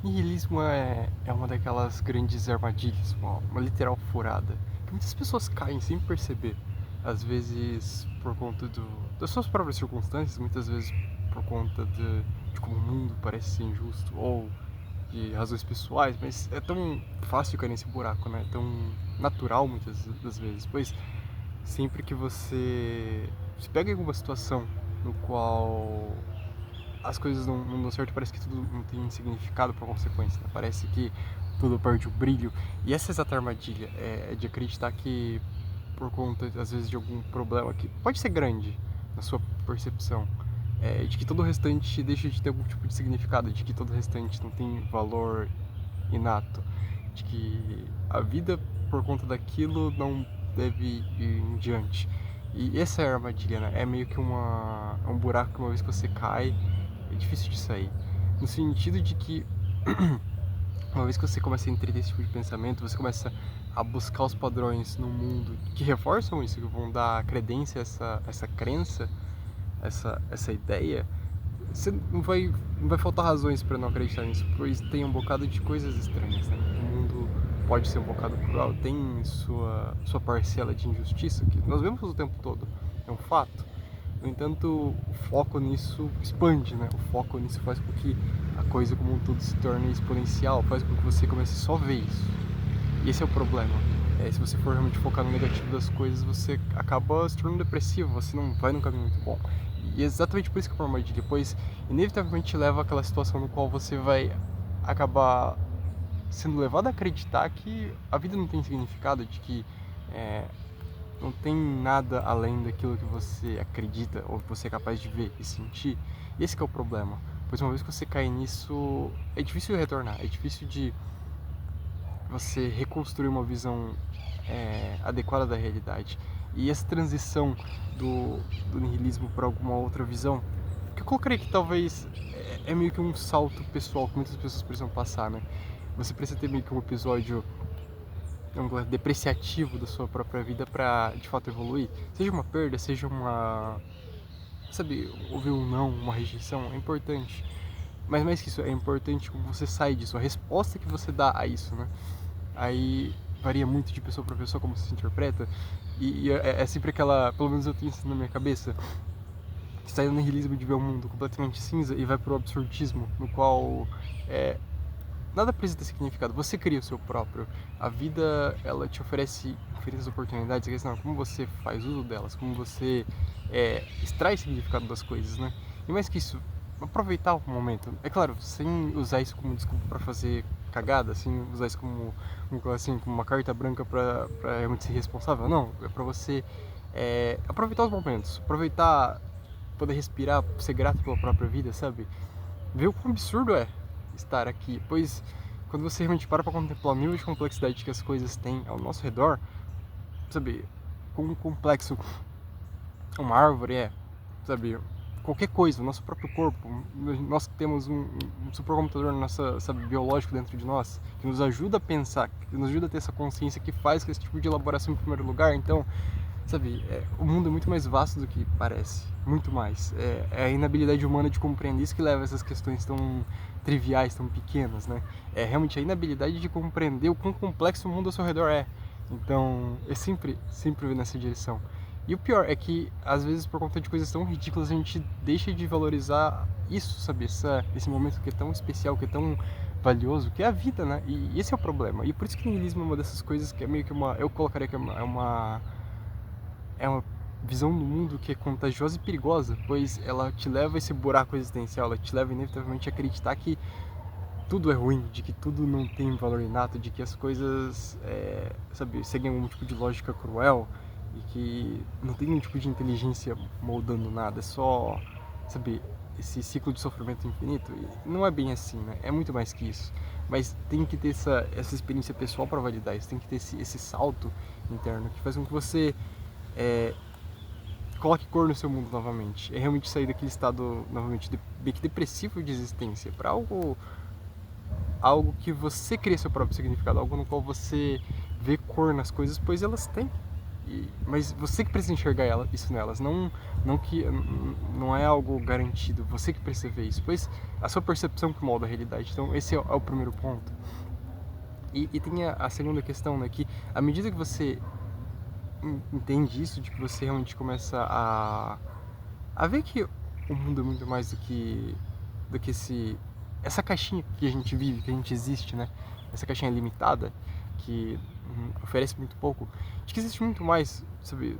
Nihilismo é uma daquelas grandes armadilhas, uma literal furada, que muitas pessoas caem sem perceber. Às vezes por conta das suas próprias circunstâncias, muitas vezes por conta de como o mundo parece ser injusto, ou de razões pessoais, mas é tão fácil cair nesse buraco, né? É tão natural muitas das vezes, pois sempre que você se pega em alguma situação no qual as coisas não dão certo, parece que tudo não tem significado por consequência, né? Parece que tudo perde o brilho. E essa exata armadilha é de acreditar que, por conta, às vezes, de algum problema que pode ser grande na sua percepção, de que todo o restante deixa de ter algum tipo de significado, de que todo o restante não tem valor inato, de que a vida, por conta daquilo, não deve ir em diante. E essa é a armadilha, né? É meio que um buraco que uma vez que você cai, é difícil de sair. No sentido de que, uma vez que você começa a entender esse tipo de pensamento, você começa a buscar os padrões no mundo que reforçam isso, que vão dar credência a essa crença, essa ideia, você não vai faltar razões para não acreditar nisso, pois tem um bocado de coisas estranhas, né? O mundo pode ser um bocado cruel, tem sua parcela de injustiça que nós vemos o tempo todo, é um fato. No entanto, o foco nisso expande, né? O foco nisso faz com que a coisa como um todo se torne exponencial, faz com que você comece só a ver isso. E esse é o problema. Se você for realmente focar no negativo das coisas, você acaba se tornando depressivo, você não vai num caminho muito bom. E é exatamente por isso que eu formo depois, inevitavelmente te leva àquela situação no qual você vai acabar sendo levado a acreditar que a vida não tem significado, de que é, não tem nada além daquilo que você acredita ou que você é capaz de ver e sentir. Esse que é o problema. Pois uma vez que você cai nisso, é difícil retornar, é difícil de você reconstruir uma visão adequada da realidade. E essa transição do nihilismo para alguma outra visão, que eu colocaria que talvez é meio que um salto pessoal que muitas pessoas precisam passar, né? Você precisa ter meio que um episódio depreciativo da sua própria vida para de fato evoluir. Seja uma perda, seja uma. Sabe, ouvir um não, uma rejeição, é importante. Mas mais que isso, é importante como você sai disso, a resposta que você dá a isso, né? Aí varia muito de pessoa para pessoa como você se interpreta. E é sempre aquela, pelo menos eu tenho isso na minha cabeça, que sai do nihilismo de ver o mundo completamente cinza e vai pro absurdismo, no qual é, nada precisa ter significado. Você cria o seu próprio. A vida, ela te oferece infinitas oportunidades. A questão é como você faz uso delas, como você extrai significado das coisas, né? E mais que isso, aproveitar o momento. É claro, sem usar isso como desculpa para fazer cagada, sem usar isso como uma carta branca para realmente ser responsável. Não, é para você aproveitar os momentos, aproveitar, poder respirar, ser grato pela própria vida, sabe? Ver o quão absurdo é estar aqui, pois quando você realmente para contemplar o nível de complexidade que as coisas têm ao nosso redor, sabe, quão complexo uma árvore sabe, qualquer coisa, o nosso próprio corpo, nós temos um supercomputador nossa, sabe, biológico dentro de nós, que nos ajuda a pensar, que nos ajuda a ter essa consciência, que faz esse tipo de elaboração em primeiro lugar, então sabe, o mundo é muito mais vasto do que parece, muito mais. É a inabilidade humana de compreender isso que leva a essas questões tão triviais, tão pequenas, né? É realmente a inabilidade de compreender o quão complexo o mundo ao seu redor é. Então, eu sempre vou nessa direção. E o pior é que, às vezes, por conta de coisas tão ridículas, a gente deixa de valorizar isso, sabe? Esse momento que é tão especial, que é tão valioso, que é a vida, né? E esse é o problema. E por isso que o niilismo é uma dessas coisas que é meio que uma... Eu colocaria que é uma visão do mundo que é contagiosa e perigosa, pois ela te leva a esse buraco existencial, ela te leva inevitavelmente a acreditar que tudo é ruim, de que tudo não tem valor inato, de que as coisas, sabe, seguem algum tipo de lógica cruel e que não tem nenhum tipo de inteligência moldando nada, é só, sabe, esse ciclo de sofrimento infinito. E não é bem assim, né? É muito mais que isso. Mas tem que ter essa experiência pessoal para validar isso, tem que ter esse salto interno que faz com que você é, coloque cor no seu mundo novamente. É realmente sair daquele estado novamente meio que depressivo de existência para algo que você cria seu próprio significado, algo no qual você vê cor nas coisas, pois elas têm. Mas você que precisa enxergar isso nelas, não é algo garantido, você que precisa ver isso, pois a sua percepção que molda a realidade. Então esse é o primeiro ponto. E tem a segunda questão, né, que à medida que você entende isso, de que você realmente começa a ver que o mundo é muito mais do que essa caixinha que a gente vive, que a gente existe, né? Essa caixinha limitada que oferece muito pouco, de que existe muito mais, sabe?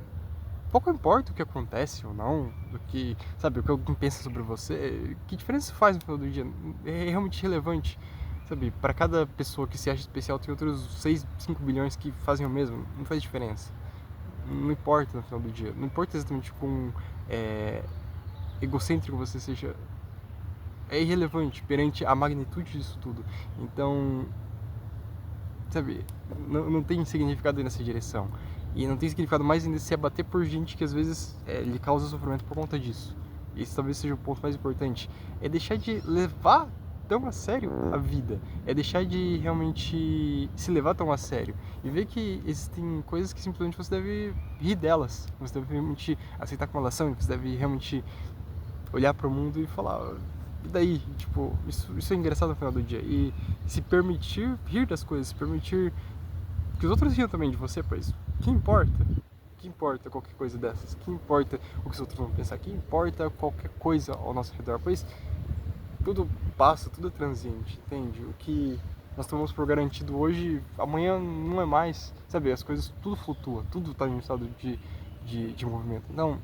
Pouco importa o que acontece ou não, do que, sabe, o que alguém pensa sobre você, que diferença isso faz no final do dia? É realmente relevante, sabe? Para cada pessoa que se acha especial, tem outros 6, 5 bilhões que fazem o mesmo, não faz diferença. Não importa no final do dia, não importa exatamente quão egocêntrico você seja, é irrelevante perante a magnitude disso tudo. Então, sabe, não tem significado nessa direção. E não tem significado mais ainda se abater por gente que às vezes lhe causa sofrimento por conta disso. Esse talvez seja o ponto mais importante. É deixar de levar tão a sério a vida. É deixar de realmente se levar tão a sério. E ver que existem coisas que simplesmente você deve rir delas. Você deve realmente aceitar como elas são. Você deve realmente olhar para o mundo e falar, e daí? Tipo, isso é engraçado no final do dia. E se permitir rir das coisas, se permitir que os outros riam também de você, pois que importa? Que importa qualquer coisa dessas? Que importa o que os outros vão pensar? Que importa qualquer coisa ao nosso redor? Pois tudo passa, tudo é transiente, entende? O que nós tomamos por garantido hoje, amanhã não é mais, sabe? As coisas, tudo flutua, tudo está em um estado de movimento. Não,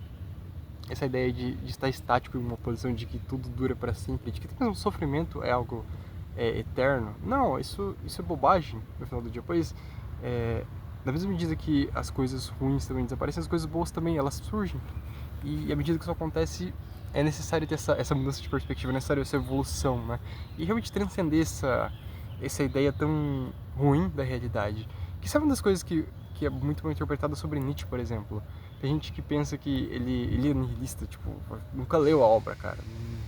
essa ideia de estar estático em uma posição de que tudo dura para sempre, de que o sofrimento é algo eterno. Não, isso é bobagem no final do dia, pois na mesma medida que as coisas ruins também desaparecem, as coisas boas também, elas surgem. E à medida que isso acontece, é necessário ter essa mudança de perspectiva, é necessário essa evolução, né? E realmente transcender essa ideia tão ruim da realidade. Que sabe uma das coisas que é muito mal interpretada sobre Nietzsche, por exemplo? Tem gente que pensa que ele é nihilista, tipo, nunca leu a obra, cara.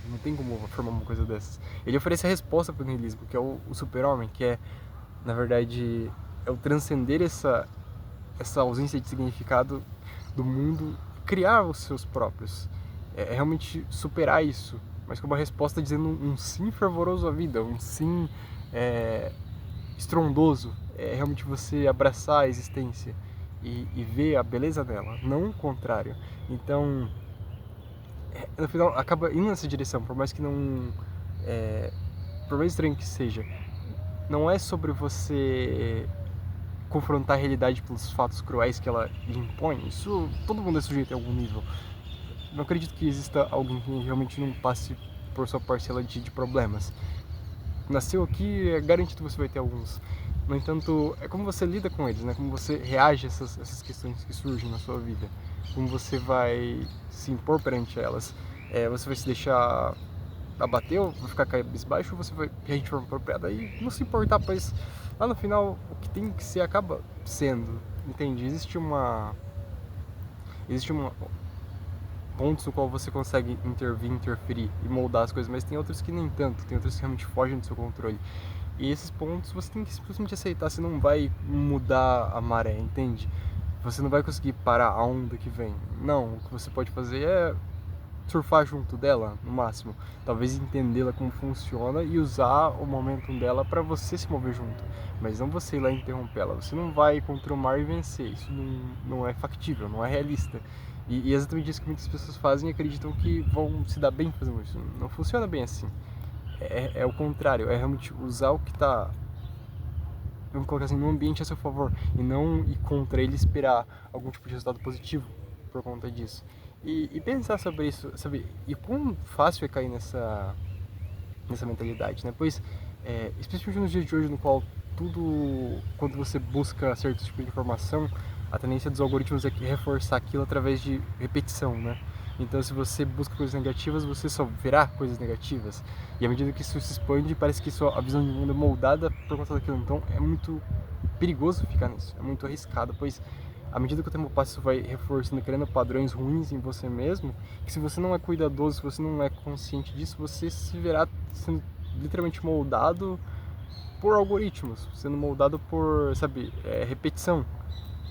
Não tem como afirmar uma coisa dessas. Ele oferece a resposta para o nihilismo, que é o super-homem, que é, na verdade, é o transcender essa ausência de significado do mundo, criar os seus próprios. É realmente superar isso, mas com uma resposta dizendo um sim fervoroso à vida, um sim estrondoso. É realmente você abraçar a existência e ver a beleza dela, não o contrário. Então, no final, acaba indo nessa direção, por mais que não... por mais estranho que seja, não é sobre você confrontar a realidade pelos fatos cruéis que ela lhe impõe. Isso, todo mundo é sujeito a algum nível. Não acredito que exista alguém que realmente não passe por sua parcela de problemas. Nasceu aqui, é garantido que você vai ter alguns. No entanto, é como você lida com eles, né? Como você reage a essas questões que surgem na sua vida. Como você vai se impor perante elas. Você vai se deixar abater ou vai ficar cabisbaixo ou você vai reagir de forma apropriada e não se importar, pois lá no final o que tem que ser acaba sendo, entende? Existe uma pontos no qual você consegue intervir, interferir e moldar as coisas, mas tem outros que nem tanto, tem outros que realmente fogem do seu controle. E esses pontos você tem que simplesmente aceitar, você não vai mudar a maré, entende? Você não vai conseguir parar a onda que vem. Não, o que você pode fazer é surfar junto dela, no máximo. Talvez entendê-la como funciona e usar o momentum dela para você se mover junto. Mas não você ir lá interrompê-la. Você não vai contra o mar e vencer. Isso não é factível, não é realista. E é exatamente isso que muitas pessoas fazem e acreditam que vão se dar bem fazendo isso. Não funciona bem assim. É o contrário, é realmente usar o que está, vamos colocar assim, no ambiente a seu favor e não ir contra ele e esperar algum tipo de resultado positivo por conta disso. E pensar sobre isso, sabe? E quão fácil é cair nessa mentalidade, né? Pois, especialmente nos dias de hoje, no qual tudo, quando você busca certo tipo de informação, a tendência dos algoritmos é reforçar aquilo através de repetição, né? Então, se você busca coisas negativas, você só verá coisas negativas. E à medida que isso se expande, parece que a visão de mundo é moldada por conta daquilo. Então, é muito perigoso ficar nisso, é muito arriscado, pois à medida que o tempo passa, isso vai reforçando, criando padrões ruins em você mesmo, que se você não é cuidadoso, se você não é consciente disso, você se verá sendo literalmente moldado por algoritmos, sendo moldado por, sabe, repetição.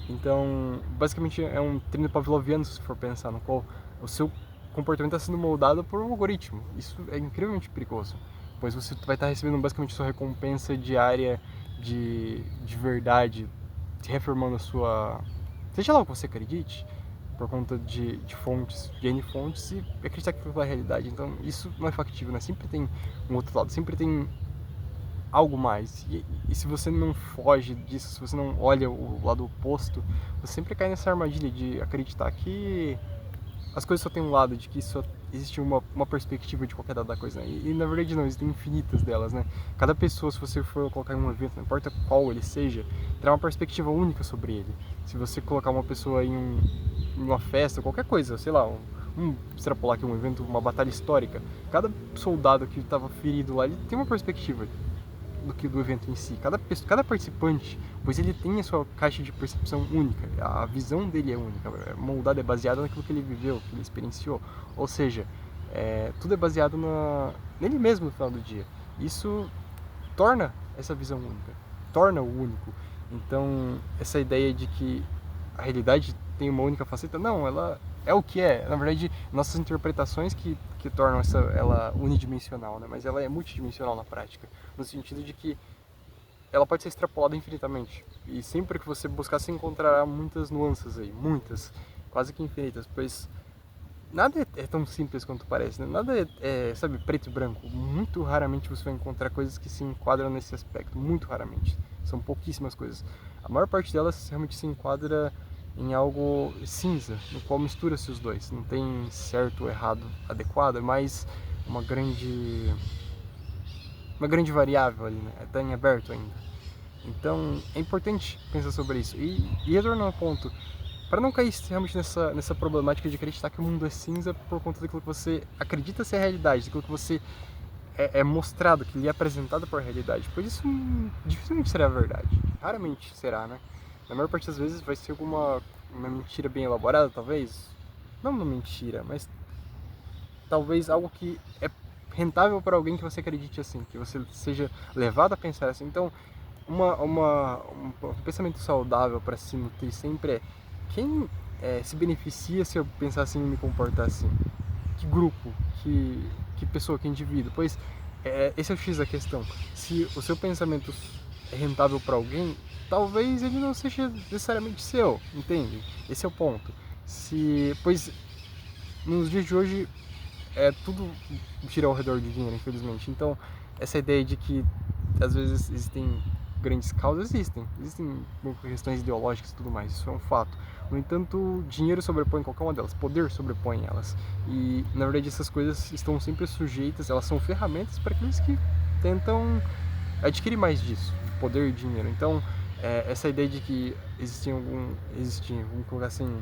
Então, basicamente é um treino pavloviano, se for pensar, no qual o seu comportamento está sendo moldado por um algoritmo. Isso é incrivelmente perigoso, pois você vai estar recebendo basicamente sua recompensa diária de verdade, reafirmando a sua... seja lá o que você acredite, por conta de fontes, de N fontes, e acreditar que aquilo é a realidade. Então, isso não é factível, né? Sempre tem um outro lado, sempre tem algo mais. E se você não foge disso, se você não olha o lado oposto, você sempre cai nessa armadilha de acreditar que as coisas só têm um lado, de que só existe uma perspectiva de qualquer lado da coisa, né? E na verdade não, existem infinitas delas, né? Cada pessoa, se você for colocar em um evento, não importa qual ele seja, terá uma perspectiva única sobre ele. Se você colocar uma pessoa em uma festa, qualquer coisa, sei lá, extrapolar aqui um evento, uma batalha histórica, cada soldado que estava ferido lá, ele tem uma perspectiva do evento em si. Cada participante, pois ele tem a sua caixa de percepção única, a visão dele é única, moldada, é baseada naquilo que ele viveu, que ele experienciou. Ou seja, tudo é baseado nele mesmo no final do dia. Isso torna essa visão única, torna o único. Então, essa ideia de que a realidade tem uma única faceta, não, ela é o que é. Na verdade, nossas interpretações que tornam ela unidimensional, né? Mas ela é multidimensional na prática, no sentido de que ela pode ser extrapolada infinitamente. E sempre que você buscar, você encontrará muitas nuances aí, muitas, quase que infinitas, pois nada é tão simples quanto parece, né? Nada sabe, preto e branco. Muito raramente você vai encontrar coisas que se enquadram nesse aspecto, muito raramente. São pouquíssimas coisas. A maior parte delas realmente se enquadra em algo cinza, no qual mistura-se os dois. Não tem certo ou errado adequado, é mais uma grande variável ali, né? Está em aberto ainda. Então, é importante pensar sobre isso. E retornando ao ponto, para não cair realmente nessa problemática de acreditar que o mundo é cinza por conta daquilo que você acredita ser a realidade, daquilo que você é mostrado, que lhe é apresentado por realidade, pois isso dificilmente será verdade, raramente será, né? Na maior parte das vezes vai ser uma mentira bem elaborada, talvez, não uma mentira, mas talvez algo que é rentável para alguém que você acredite assim, que você seja levado a pensar assim. Então, um pensamento saudável para se nutrir sempre é quem se beneficia se eu pensar assim e me comportar assim? Que grupo? Que pessoa? Que indivíduo? Pois esse é o X da questão. Se o seu pensamento é rentável para alguém, talvez ele não seja necessariamente seu, entende? Esse é o ponto. Pois nos dias de hoje tudo gira ao redor de dinheiro, infelizmente. Então, essa ideia de que às vezes existem grandes causas, existem questões ideológicas e tudo mais, isso é um fato. No entanto, dinheiro sobrepõe qualquer uma delas, poder sobrepõe elas. E, na verdade, essas coisas estão sempre sujeitas, elas são ferramentas para aqueles que tentam adquirir mais disso, poder e dinheiro. Então, essa ideia de que vamos colocar assim,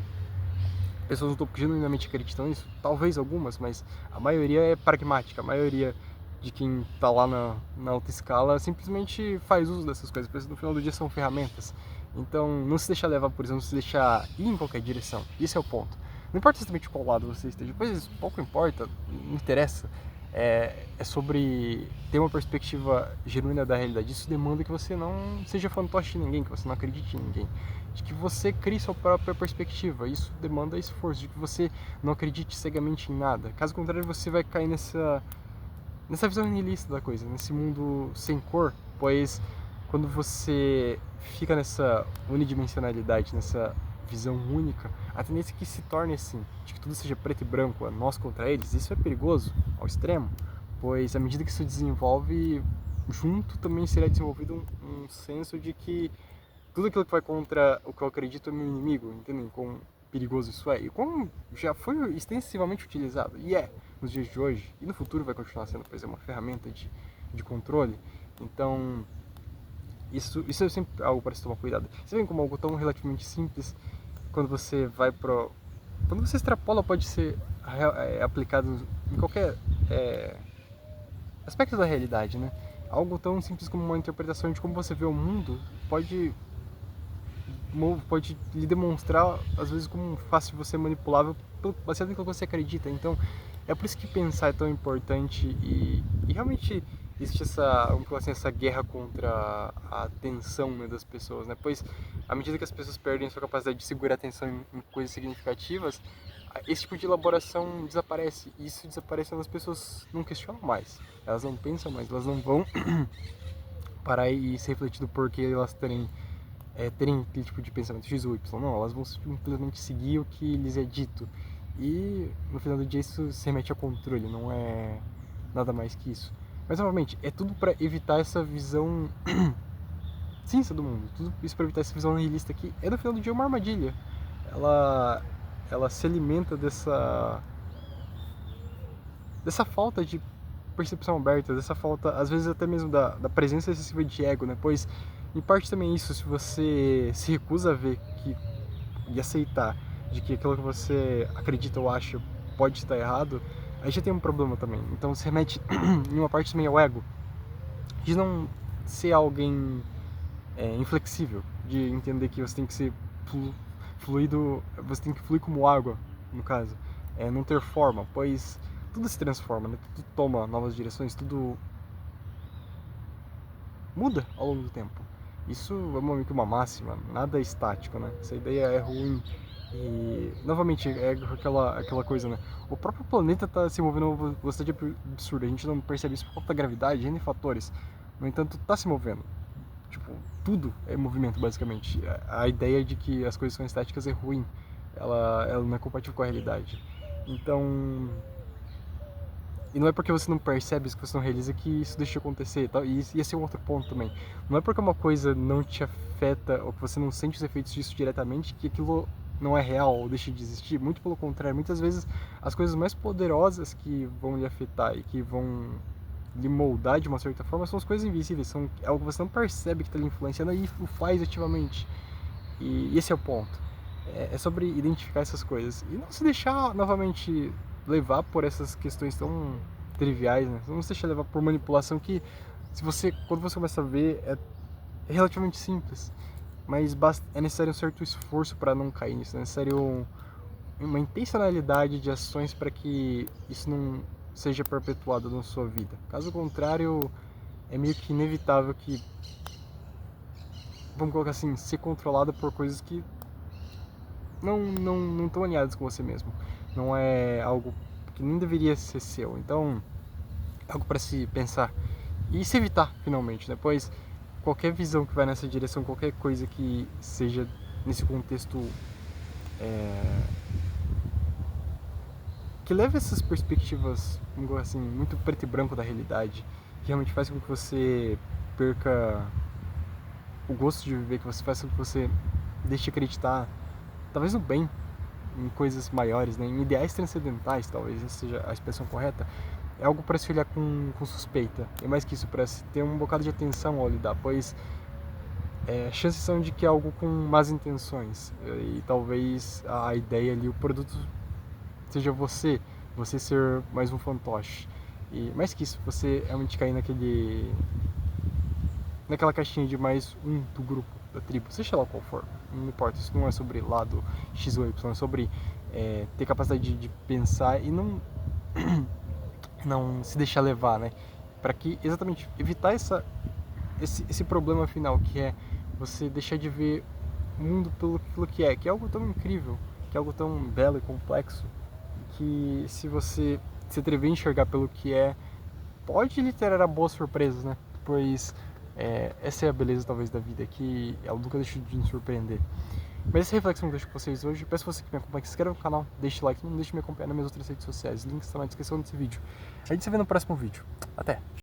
pessoas no topo que genuinamente acreditam nisso, talvez algumas, mas a maioria é pragmática, a maioria de quem está lá na alta escala simplesmente faz uso dessas coisas, porque no final do dia são ferramentas. Então não se deixa levar por isso, não se deixa ir em qualquer direção, esse é o ponto. Não importa exatamente qual lado você esteja, pois pouco importa, não interessa. É sobre ter uma perspectiva genuína da realidade. Isso demanda que você não seja fantoche de ninguém, que você não acredite em ninguém, de que você crie sua própria perspectiva. Isso demanda esforço, de que você não acredite cegamente em nada. Caso contrário, você vai cair nessa visão nihilista da coisa, nesse mundo sem cor, pois quando você fica nessa unidimensionalidade, nessa visão única, a tendência é que se torne assim, de que tudo seja preto e branco, nós contra eles. Isso é perigoso ao extremo, pois à medida que isso desenvolve, junto também será desenvolvido um senso de que tudo aquilo que vai contra o que eu acredito é meu inimigo, entendem? Quão perigoso isso é. E como já foi extensivamente utilizado, e nos dias de hoje, e no futuro vai continuar sendo, pois é uma ferramenta de controle. Então, isso é sempre algo para se tomar cuidado. Você vê como algo tão relativamente simples, quando você vai pro... Quando você extrapola, pode ser aplicado em qualquer aspecto da realidade, né? Algo tão simples como uma interpretação de como você vê o mundo pode lhe demonstrar, às vezes, como fácil você manipulável baseado em que você acredita. Então, é por isso que pensar é tão importante e realmente existe essa, vamos falar assim, essa guerra contra a atenção, né, das pessoas, né? Pois à medida que as pessoas perdem a sua capacidade de segurar a atenção em coisas significativas, esse tipo de elaboração desaparece. E isso desaparecendo, as pessoas não questionam mais, elas não pensam mais, elas não vão parar e se refletir do porquê elas terem aquele tipo de pensamento X ou Y. Não, elas vão simplesmente seguir o que lhes é dito. E no final do dia isso se remete ao controle, não é nada mais que isso. Mas novamente, é tudo para evitar essa visão cinza do mundo. Tudo isso para evitar essa visão nihilista que é no final do dia uma armadilha. Ela, ela se alimenta dessa falta de percepção aberta, dessa falta, às vezes até mesmo da presença excessiva de ego, né? Pois, em parte também isso, se você se recusa a ver que, e aceitar de que aquilo que você acredita ou acha pode estar errado, aí já tem um problema também. Então se remete em uma parte também ao ego, de não ser alguém inflexível, de entender que você tem que ser fluido, você tem que fluir como água, no caso, não ter forma, pois tudo se transforma, né? Tudo toma novas direções, tudo muda ao longo do tempo. Isso é meio que uma máxima, nada é estático, né? Essa ideia é ruim e, novamente, é aquela coisa, né? O próprio planeta está se movendo a uma velocidade absurda, a gente não percebe isso por conta da gravidade, N fatores. No entanto, está se movendo. Tipo, tudo é movimento, basicamente. A ideia de que as coisas são estáticas é ruim. Ela não é compatível com a realidade. Então, e não é porque você não percebe isso, que você não realiza, que isso deixa de acontecer. Tá? E esse é um outro ponto também. Não é porque uma coisa não te afeta, ou que você não sente os efeitos disso diretamente, que aquilo não é real ou deixa de existir. Muito pelo contrário, muitas vezes as coisas mais poderosas que vão lhe afetar e que vão lhe moldar de uma certa forma são as coisas invisíveis, são algo que você não percebe que está lhe influenciando e o faz ativamente. E esse é o ponto. É sobre identificar essas coisas e não se deixar novamente levar por essas questões tão triviais, né? Não se deixar levar por manipulação que, quando você começa a ver, é relativamente simples, mas é necessário um certo esforço para não cair nisso, é necessário uma intencionalidade de ações para que isso não seja perpetuado na sua vida. Caso contrário, é meio que inevitável que, vamos colocar assim, ser controlado por coisas que não estão alinhadas com você mesmo. Não é algo que nem deveria ser seu. Então, é algo para se pensar e se evitar, finalmente, né? Pois qualquer visão que vai nessa direção, qualquer coisa que seja nesse contexto que leve essas perspectivas, vamos dizer assim, muito preto e branco da realidade, que realmente faz com que você perca o gosto de viver, que você faça com que você deixe de acreditar, talvez no bem, em coisas maiores, né? Em ideais transcendentais, talvez essa seja a expressão correta, é algo para se olhar com suspeita. E mais que isso, para se ter um bocado de atenção ao lidar, pois chances são de que é algo com más intenções. E talvez a ideia ali, o produto seja você ser mais um fantoche. E mais que isso, você realmente cair naquela caixinha de mais um do grupo, da tribo, seja lá qual for, não importa, isso não é sobre lado X ou Y, é sobre ter capacidade de pensar e não se deixar levar, né? Para que exatamente evitar esse problema final, que é você deixar de ver o mundo pelo que é algo tão incrível, que é algo tão belo e complexo, que se você se atrever a enxergar pelo que é, pode lhe ter boas surpresas, né? Pois essa é a beleza talvez da vida, que ela nunca deixa de me surpreender. Mas essa reflexão que eu deixo com vocês hoje, peço você que me acompanhe, que se inscreva no canal, deixe like, não deixe de me acompanhar nas minhas outras redes sociais, links estão na descrição desse vídeo. A gente se vê no próximo vídeo. Até!